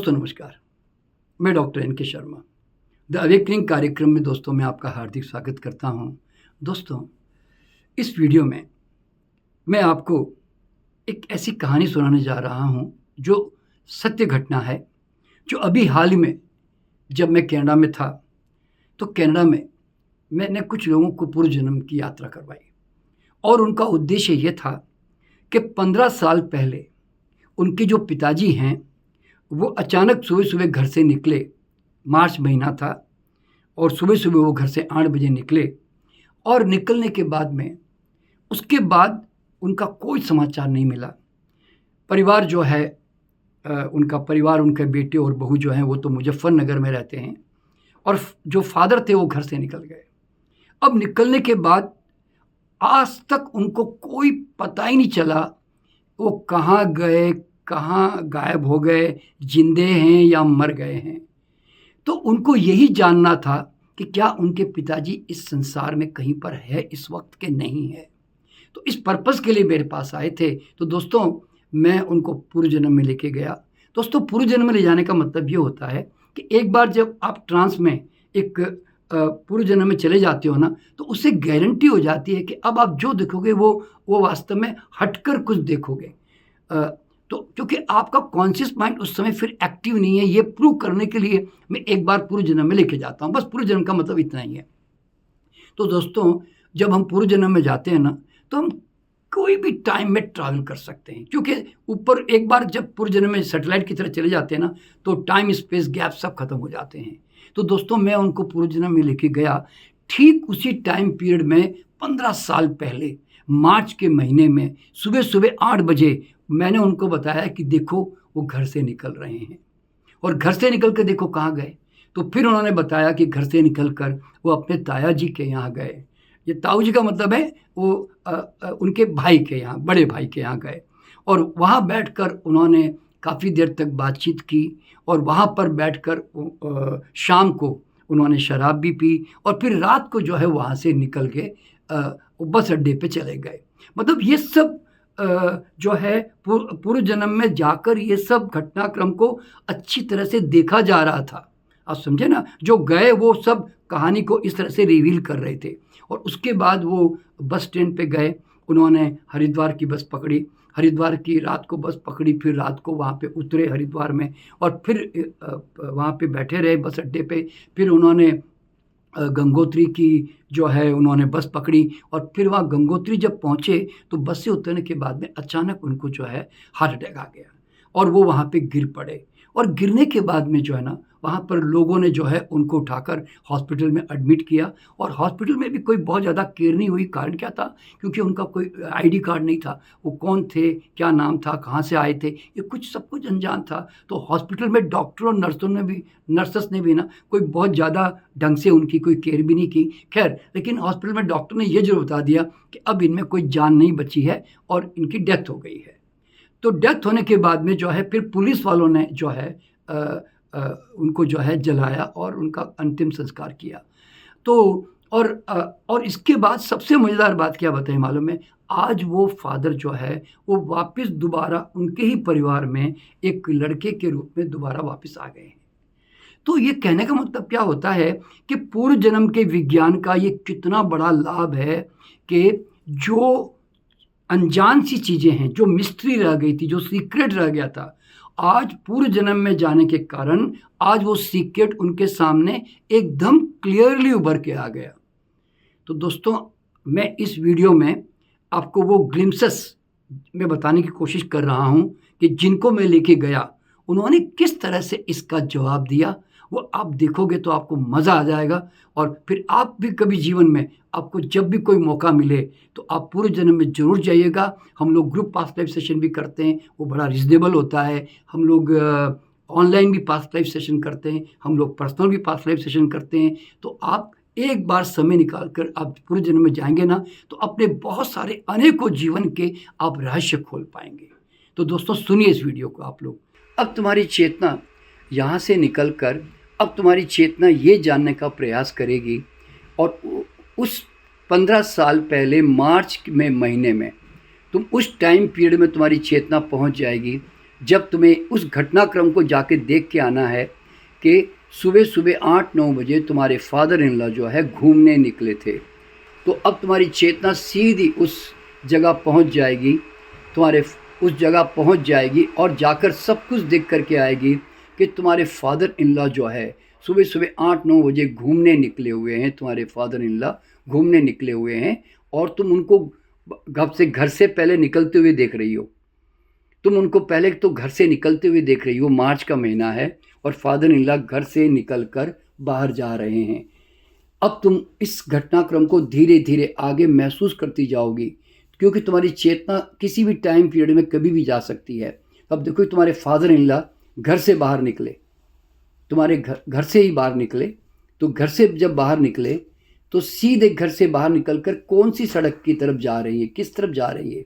दोस्तों नमस्कार, मैं doctor NK. Sharma the awakening कार्यक्रम में दोस्तों मैं आपका हार्दिक स्वागत करता हूं। दोस्तों, इस वीडियो में मैं आपको एक ऐसी कहानी सुनाने जा रहा हूं जो सत्य घटना है, जो अभी हाल ही में जब मैं कनाडा में था, तो कनाडा में मैंने कुछ लोगों को पूर्व जन्म की यात्रा करवाई और उनका उद्देश्य ये था कि 15 साल पहले उनके जो पिताजी हैं, वो अचानक सुबह-सुबह घर से निकले। मार्च महीना था और सुबह-सुबह वो घर से 8 बजे निकले और निकलने के बाद में उसके बाद उनका कोई समाचार नहीं मिला। परिवार जो है उनका परिवार, उनके बेटे और बहू जो हैं वो तो मुज़फ्फरनगर में रहते हैं और जो फ़ादर थे वो घर से निकल गए। अब निकलने के बाद आज तक उनको कोई पता ही नहीं चला वो कहाँ गए, कहाँ गायब हो गए, ज़िंदे हैं या मर गए हैं। तो उनको यही जानना था कि क्या उनके पिताजी इस संसार में कहीं पर है इस वक़्त के नहीं है। तो इस पर्पज़ के लिए मेरे पास आए थे। तो दोस्तों, मैं उनको पूर्व जन्म में लेके गया। दोस्तों, पूर्व जन्म में ले जाने का मतलब ये होता है कि एक बार जब आप ट्रांस में एक पूर्व जन्म में चले जाते हो ना, तो उससे गारंटी हो जाती है कि अब आप जो देखोगे वो वास्तव में हटकर कुछ देखोगे। तो क्योंकि आपका कॉन्शियस माइंड उस समय फिर एक्टिव नहीं है, ये प्रूव करने के लिए मैं एक बार पूर्व जन्म में लेके जाता हूँ। बस पूर्व जन्म का मतलब इतना ही है। तो दोस्तों, जब हम पूर्व जन्म में जाते हैं ना, तो हम कोई भी टाइम में ट्रैवल कर सकते हैं, क्योंकि ऊपर एक बार जब पूर्व जन्म में सैटेलाइट की तरह चले जाते हैं ना, तो टाइम स्पेस गैप सब खत्म हो जाते हैं। तो दोस्तों, मैं उनको पूर्व जन्म में लेके गया। ठीक उसी टाइम पीरियड में 15 साल पहले मार्च के महीने में सुबह-सुबह 8 बजे मैंने उनको बताया कि देखो वो घर से निकल रहे हैं और घर से निकल कर देखो कहाँ गए। तो फिर उन्होंने बताया कि घर से निकल कर वो अपने ताया जी के यहाँ गए। ये ताऊ जी का मतलब है वो उनके भाई के यहाँ, बड़े भाई के यहाँ गए और वहाँ बैठकर उन्होंने काफ़ी देर तक बातचीत की और वहाँ पर बैठकर शाम को उन्होंने शराब भी पी और फिर रात को जो है वहाँ से निकल के बस अड्डे पे चले गए। मतलब ये सब जो है पूर्व जन्म में जाकर ये सब घटनाक्रम को अच्छी तरह से देखा जा रहा था। आप समझे ना? जो गए वो सब कहानी को इस तरह से रिवील कर रहे थे और उसके बाद वो बस स्टैंड पे गए। उन्होंने हरिद्वार की बस पकड़ी, हरिद्वार की रात को बस पकड़ी, फिर रात को वहाँ पे उतरे हरिद्वार में और फिर वहाँ पे बैठे रहे बस अड्डे पे। फिर उन्होंने गंगोत्री की जो है उन्होंने बस पकड़ी और फिर वहाँ गंगोत्री जब पहुँचे तो बस से उतरने के बाद में अचानक उनको जो है हार्ट अटैक आ गया और वो वहाँ पे गिर पड़े और गिरने के बाद में जो है ना, वहाँ पर लोगों ने जो है उनको उठाकर हॉस्पिटल में एडमिट किया और हॉस्पिटल में भी कोई बहुत ज़्यादा केयर नहीं हुई। कारण क्या था? क्योंकि उनका कोई आईडी कार्ड नहीं था, वो कौन थे, क्या नाम था, कहाँ से आए थे, ये सब कुछ अनजान था। तो हॉस्पिटल में डॉक्टर और नर्सेस ने भी ना कोई बहुत ज़्यादा ढंग से उनकी कोई केयर भी नहीं की। खैर, लेकिन हॉस्पिटल में डॉक्टर ने ये ज़रूर बता दिया कि अब इनमें कोई जान नहीं बची है और इनकी डेथ हो गई है। तो डेथ होने के बाद में जो है फिर पुलिस वालों ने जो है उनको जो है जलाया और उनका अंतिम संस्कार किया। तो और इसके बाद सबसे मज़ेदार बात क्या बताएं मालूम है? आज वो फादर जो है वो वापस दोबारा उनके ही परिवार में एक लड़के के रूप में दोबारा वापस आ गए हैं। तो ये कहने का मतलब क्या होता है कि पूर्व जन्म के विज्ञान का ये कितना बड़ा लाभ है कि जो अनजान सी चीज़ें हैं, जो मिस्ट्री रह गई थी, जो सीक्रेट रह गया था, आज पूर्व जन्म में जाने के कारण आज वो सीक्रेट उनके सामने एकदम क्लियरली उभर के आ गया। तो दोस्तों, मैं इस वीडियो में आपको वो ग्लिम्पसेस में बताने की कोशिश कर रहा हूँ कि जिनको मैं लेके गया, उन्होंने किस तरह से इसका जवाब दिया। वो आप देखोगे तो आपको मज़ा आ जाएगा और फिर आप भी कभी जीवन में आपको जब भी कोई मौका मिले तो आप पूर्व जन्म में ज़रूर जाइएगा। हम लोग ग्रुप पास्ट लाइफ सेशन भी करते हैं, वो बड़ा रिजनेबल होता है। हम लोग ऑनलाइन भी पास्ट लाइफ सेशन करते हैं, हम लोग पर्सनल भी पास्ट लाइफ सेशन करते हैं। तो आप एक बार समय निकाल कर आप पूर्व जन्म में जाएंगे ना, तो अपने बहुत सारे अनेकों जीवन के आप रहस्य खोल पाएंगे। तो दोस्तों, सुनिए इस वीडियो को आप लोग। अब तुम्हारी चेतना यहाँ से निकल कर अब तुम्हारी चेतना ये जानने का प्रयास करेगी और उस 15 साल पहले मार्च में महीने में तुम उस टाइम पीरियड में तुम्हारी चेतना पहुँच जाएगी जब तुम्हें उस घटनाक्रम को जाके देख के आना है कि सुबह सुबह 8-9 बजे तुम्हारे फादर इन लॉ जो है घूमने निकले थे। तो अब तुम्हारी चेतना सीधी उस जगह पहुंच जाएगी, तुम्हारे उस जगह पहुंच जाएगी और जाकर सब कुछ देख करके आएगी कि तुम्हारे फादर इन लॉ जो है सुबह सुबह 8-9 बजे घूमने निकले हुए हैं। तुम्हारे फादर इन लॉ घूमने निकले हुए हैं और तुम उनको घर से पहले निकलते हुए देख रही हो। तुम उनको पहले तो घर से निकलते हुए देख रही हो, मार्च का महीना है और फादर इन लॉ घर से निकल कर बाहर जा रहे हैं। अब तुम इस घटनाक्रम को धीरे धीरे आगे महसूस करती जाओगी, क्योंकि तुम्हारी चेतना किसी भी टाइम पीरियड में कभी भी जा सकती है। अब देखो तुम्हारे फादर इन लॉ घर से बाहर निकले, तुम्हारे घर से ही बाहर निकले। तो घर से जब बाहर निकले तो सीधे घर से बाहर निकलकर कौन सी सड़क की तरफ जा रही है, किस तरफ जा रही है?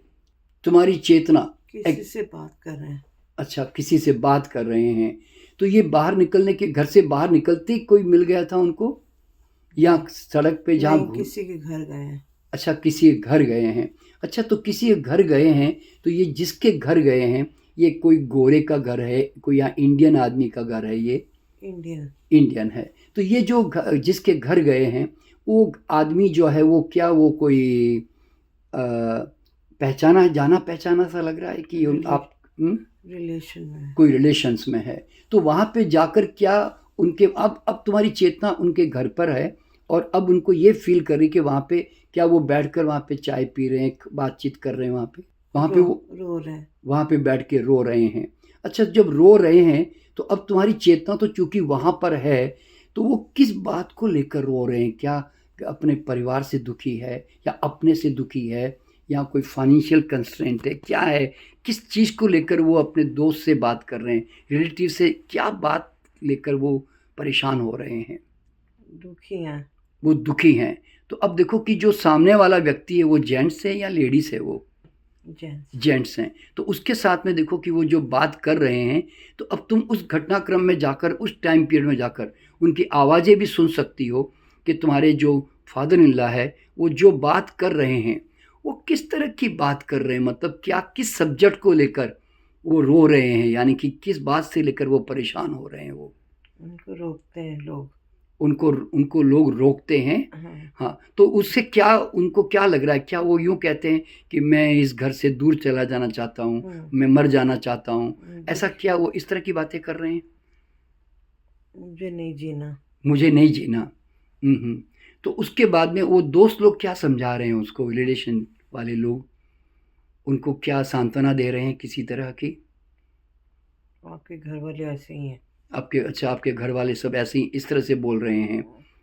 तुम्हारी चेतना किसी से बात कर रहे हैं। अच्छा, किसी से बात कर रहे हैं। तो ये बाहर निकलने के, घर से बाहर निकलते ही कोई मिल गया था उनको, या सड़क पे जहाँ किसी के घर गए हैं। अच्छा, किसी के घर गए हैं। अच्छा, तो किसी के घर गए हैं, तो ये जिसके घर गए हैं ये कोई गोरे का घर है, कोई यहाँ इंडियन आदमी का घर है? ये इंडियन है। तो ये जो जिसके घर गए हैं वो आदमी जो है वो क्या, वो कोई पहचाना जाना पहचाना सा लग रहा है कि आप रिलेशन में, कोई रिलेशंस में है। तो वहाँ पे जाकर क्या उनके, अब तुम्हारी चेतना उनके घर पर है और अब उनको ये फील कर रही कि वहाँ पे क्या वो बैठकर वहाँ पे चाय पी रहे हैं, बातचीत कर रहे हैं, वहाँ पे वो रो रहे हैं, वहाँ पे बैठ के रो रहे हैं। अच्छा, जब रो रहे हैं तो अब तुम्हारी चेतना तो चूंकि वहाँ पर है, तो वो किस बात को लेकर रो रहे हैं? क्या अपने परिवार से दुखी है, या अपने से दुखी है, या कोई फाइनेंशियल कंस्ट्रेंट है, क्या है? किस चीज़ को लेकर वो अपने दोस्त से बात कर रहे हैं, रिलेटिव से क्या बात लेकर वो परेशान हो रहे हैं? दुखी हैं, वो दुखी हैं। तो अब देखो कि जो सामने वाला व्यक्ति है वो जेंट्स है या लेडीज़ है? वो जेंट्स हैं। तो उसके साथ में देखो कि वो जो बात कर रहे हैं, तो अब तुम उस घटनाक्रम में जाकर, उस टाइम पीरियड में जाकर उनकी आवाज़ें भी सुन सकती हो कि तुम्हारे जो फादर इन लॉ है वो जो बात कर रहे हैं वो किस तरह की बात कर रहे हैं, मतलब क्या, किस सब्जेक्ट को लेकर वो रो रहे हैं, यानी कि किस बात से लेकर वो परेशान हो रहे हैं। वो उनको रोकते हैं लोग, उनको लोग रोकते हैं। हाँ, तो उससे क्या, उनको क्या लग रहा है? क्या वो यूँ कहते हैं कि मैं इस घर से दूर चला जाना चाहता हूँ, मैं मर जाना चाहता हूँ, ऐसा क्या वो इस तरह की बातें कर रहे हैं? मुझे नहीं जीना, मुझे नहीं जीना। तो उसके बाद में वो दोस्त लोग क्या समझा रहे हैं उसको, रिलेशन वाले लोग उनको क्या सांत्वना दे रहे हैं किसी तरह की? आपके घर वाले ऐसे ही हैं। अच्छा, आपके घर वाले सब ऐसे ही इस तरह से बोल रहे हैं।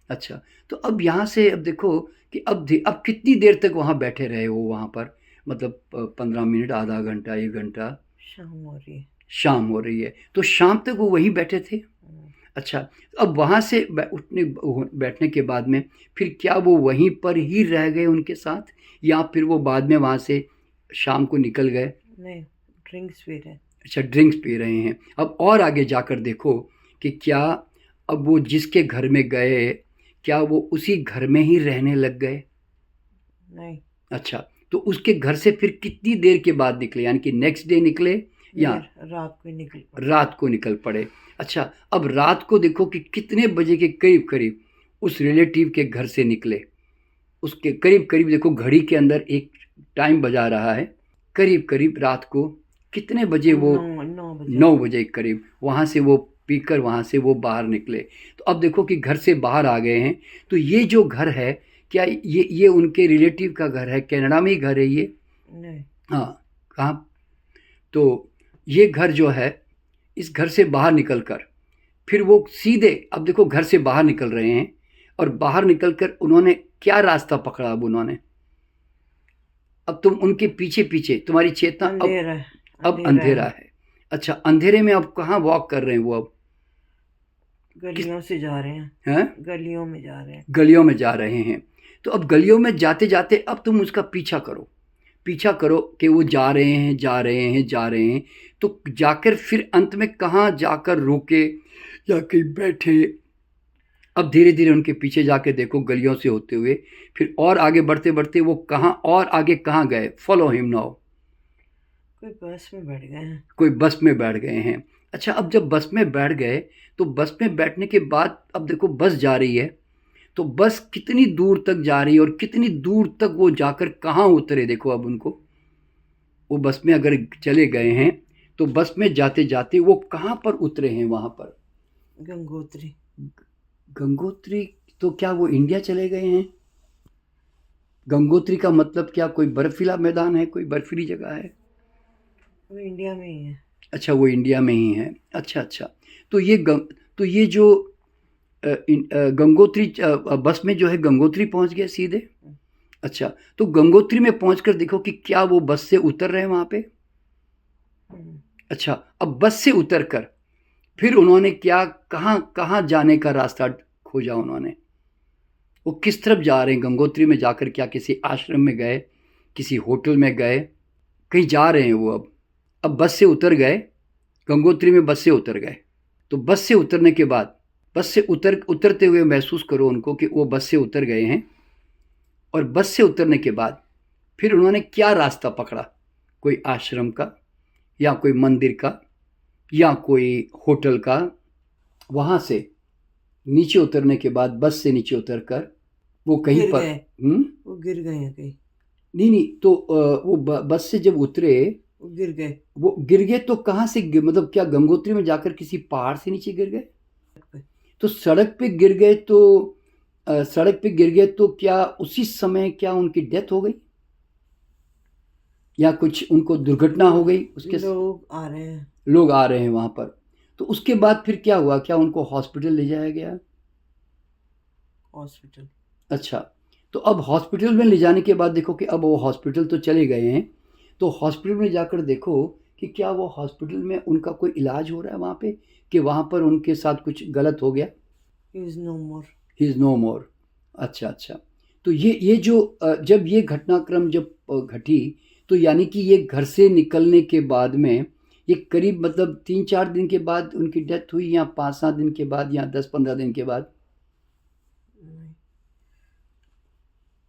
अच्छा, तो अब यहाँ से अब देखो कि अब कितनी देर तक वहाँ बैठे रहे हो वहाँ पर, मतलब 15 मिनट, आधा घंटा, 1 घंटा? शाम हो रही है। तो शाम तक वो वहीं बैठे थे? अच्छा, अब वहाँ से बैठने के बाद में फिर क्या वो वहीं पर ही रह गए उनके साथ, या फिर वो बाद में वहाँ से शाम को निकल गए? नहीं, ड्रिंक्स पी रहे हैं। अच्छा, ड्रिंक्स पी रहे हैं। अब और आगे जाकर देखो कि क्या अब वो जिसके घर में गए, क्या वो उसी घर में ही रहने लग गए? नहीं। अच्छा, तो उसके घर से फिर कितनी देर के बाद निकले, यानी कि नेक्स्ट डे निकले या रात को निकल पड़े? अच्छा, अब रात को देखो कि कितने बजे के करीब करीब उस रिलेटिव के घर से निकले। उसके करीब करीब देखो घड़ी के अंदर एक टाइम बजा रहा है, करीब करीब रात को कितने बजे? वो 9 बजे करीब वहाँ से वो पीकर वहाँ से वो बाहर निकले। तो अब देखो कि घर से बाहर आ गए हैं। तो ये जो घर है, क्या ये उनके रिलेटिव का घर है? कनाडा में ही घर है ये? नहीं। हाँ, कहाँ? तो ये घर जो है, इस घर से बाहर निकल कर फिर वो सीधे, अब देखो घर से बाहर निकल रहे हैं और बाहर निकल कर उन्होंने क्या रास्ता पकड़ा? अब उन्होंने, अब तुम उनके पीछे पीछे, तुम्हारी चेतना अब अंधेरा है। अच्छा, अंधेरे में अब कहाँ वॉक कर रहे हैं वो? अब गलियों से जा रहे हैं। गलियों में जा रहे हैं। तो अब गलियों में जाते जाते अब तुम उसका पीछा करो कि वो जा रहे हैं। तो जाकर फिर अंत में कहाँ जाकर रुके या कहीं बैठे? अब धीरे धीरे उनके पीछे जाके देखो गलियों से होते हुए, फिर और आगे बढ़ते बढ़ते वो कहाँ और आगे कहाँ गए? Follow him now. कोई बस में बैठ गए हैं। कोई बस में बैठ गए हैं। अच्छा, अब जब बस में बैठ गए तो बस में बैठने के बाद अब देखो बस जा रही है, तो बस कितनी दूर तक जा रही है और कितनी दूर तक वो जाकर कहाँ उतरे। देखो अब उनको, वो बस में अगर चले गए हैं तो बस में जाते जाते वो कहाँ पर उतरे हैं? वहाँ पर गंगोत्री। गंगोत्री, तो क्या वो इंडिया चले गए हैं? गंगोत्री का मतलब क्या कोई बर्फीला मैदान है, कोई बर्फीली जगह है? वो इंडिया में ही है। अच्छा, वो इंडिया में ही है। अच्छा अच्छा, तो ये जो गंगोत्री बस में जो है गंगोत्री पहुंच गया सीधे। अच्छा, तो गंगोत्री में पहुंचकर देखो कि क्या वो बस से उतर रहे हैं वहाँ पे। अच्छा, अब बस से उतरकर फिर उन्होंने क्या, कहाँ कहाँ जाने का रास्ता खोजा उन्होंने? वो किस तरफ जा रहे हैं? गंगोत्री में जाकर क्या किसी आश्रम में गए, किसी होटल में गए, कहीं जा रहे हैं वो? अब बस से उतर गए, गंगोत्री में बस से उतर गए। तो बस से उतरने के बाद बस से उतरते हुए महसूस करो उनको कि वो बस से उतर गए हैं। और बस से उतरने के बाद फिर उन्होंने क्या रास्ता पकड़ा? कोई आश्रम का, या कोई मंदिर का, या कोई होटल का? वहाँ से नीचे उतरने के बाद बस से नीचे उतरकर वो कहीं पर वो गिर गए हैं कहीं? नहीं, तो वो बस से जब उतरे वो गिर गए। वो गिर गए तो कहाँ से मतलब क्या गंगोत्री में जाकर किसी पहाड़ से नीचे गिर गए? तो सड़क पे गिर गए, तो सड़क पे गिर गए तो क्या उसी समय क्या उनकी डेथ हो गई, या कुछ उनको दुर्घटना हो गई? उसके लोग आ रहे हैं वहाँ पर। तो उसके बाद फिर क्या हुआ? क्या उनको हॉस्पिटल ले जाया गया? हॉस्पिटल। अच्छा, तो अब हॉस्पिटल में ले जाने के बाद देखो कि अब वो हॉस्पिटल तो चले गए हैं, तो हॉस्पिटल में जाकर देखो कि क्या वो हॉस्पिटल में उनका कोई इलाज हो रहा है वहाँ पे, कि वहाँ पर उनके साथ कुछ गलत हो गया? He is no more. He is no more. अच्छा अच्छा, तो ये जो जब ये घटनाक्रम जब घटी, तो यानी कि ये घर से निकलने के बाद में ये करीब मतलब 3-4 दिन के बाद उनकी डेथ हुई, या 5-7 दिन के बाद, या 10-15 दिन के बाद?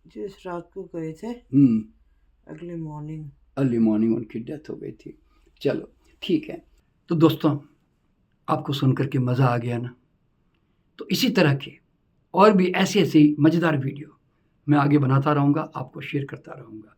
जिस रात को गए थे अर्ली मॉर्निंग उनकी डेथ हो गई थी। चलो ठीक है। तो दोस्तों, आपको सुनकर के मज़ा आ गया ना? तो इसी तरह के और भी ऐसे मज़ेदार वीडियो मैं आगे बनाता रहूँगा, आपको शेयर करता रहूँगा।